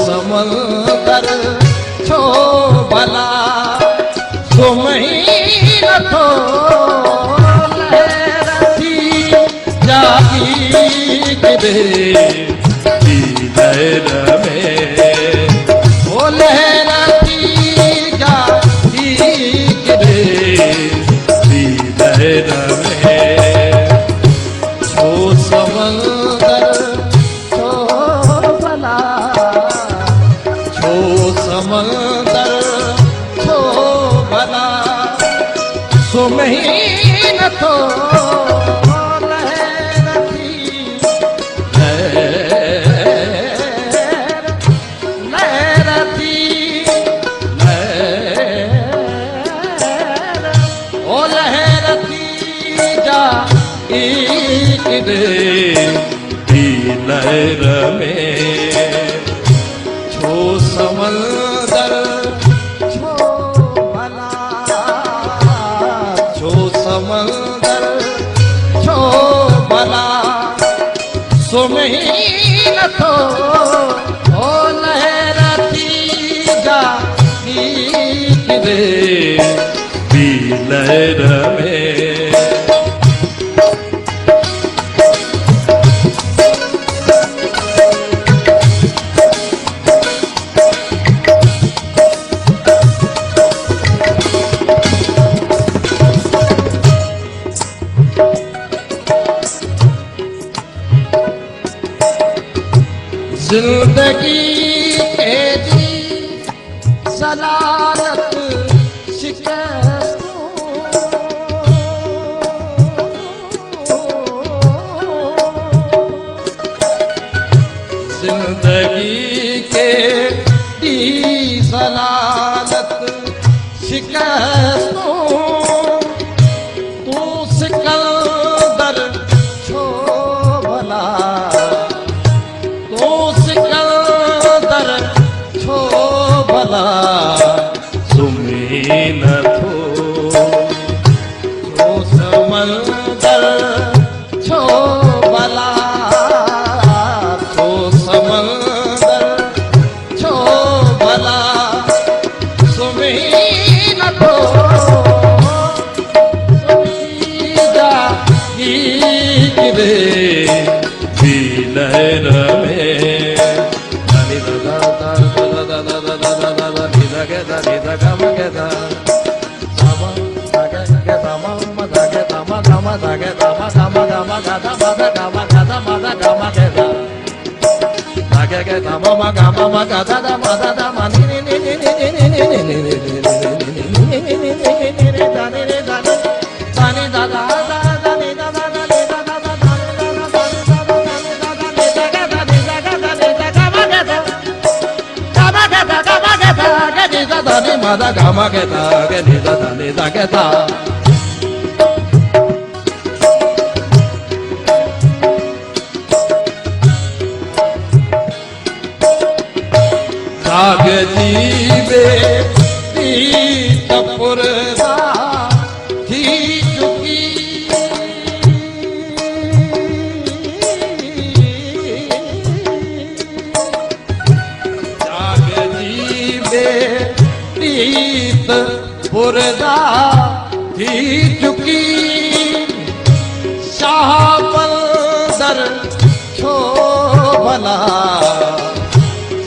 समंदर छो भला सुमही नथो लहरती जागी गिरे लहर में ओ लहरती जागी गिरे लहर में छो समंदर छो भला छो समंदर छो भला सुमही नथो लहर में छो समंदर छो भला छो समंदर छो भला सुमही नथो ओ लहरती जागी गिरे लहर में जिंदगी के दी सलालत शिकस्तों जिंदगी के दी सलालत शिकस्तों तू सिकंदर छो भला छो भला सुमी नथो छो समंदर छो भला छो समंदर छो भला सुमी नथो सुमी जागी गिरे लहर में mada gama geta geta geta geta जाग जीवे तपुरदा थी चुकी जाग जीवे पुरदा थी चुकी शाहबंदर छो भला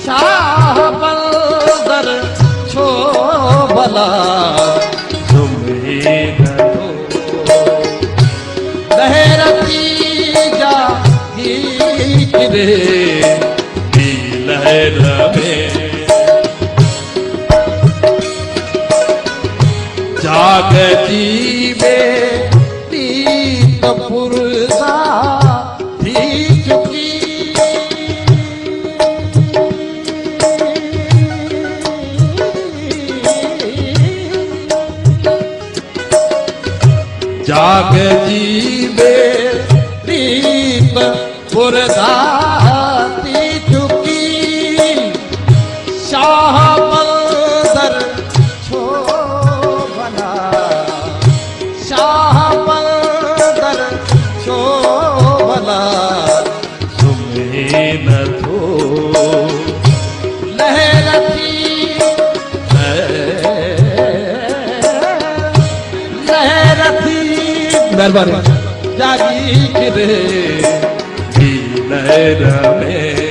शाहबंदर छो भला सुमही नथो लहरती जागी गिरे लहर में जागती बेटी पुरदा थी चुकी जागती बेटी पुरदा थी चुकी शाहबंदर छो भला शाहबंदर छो भला सुमे नथो मेहरबानी जागी फिरे दिल में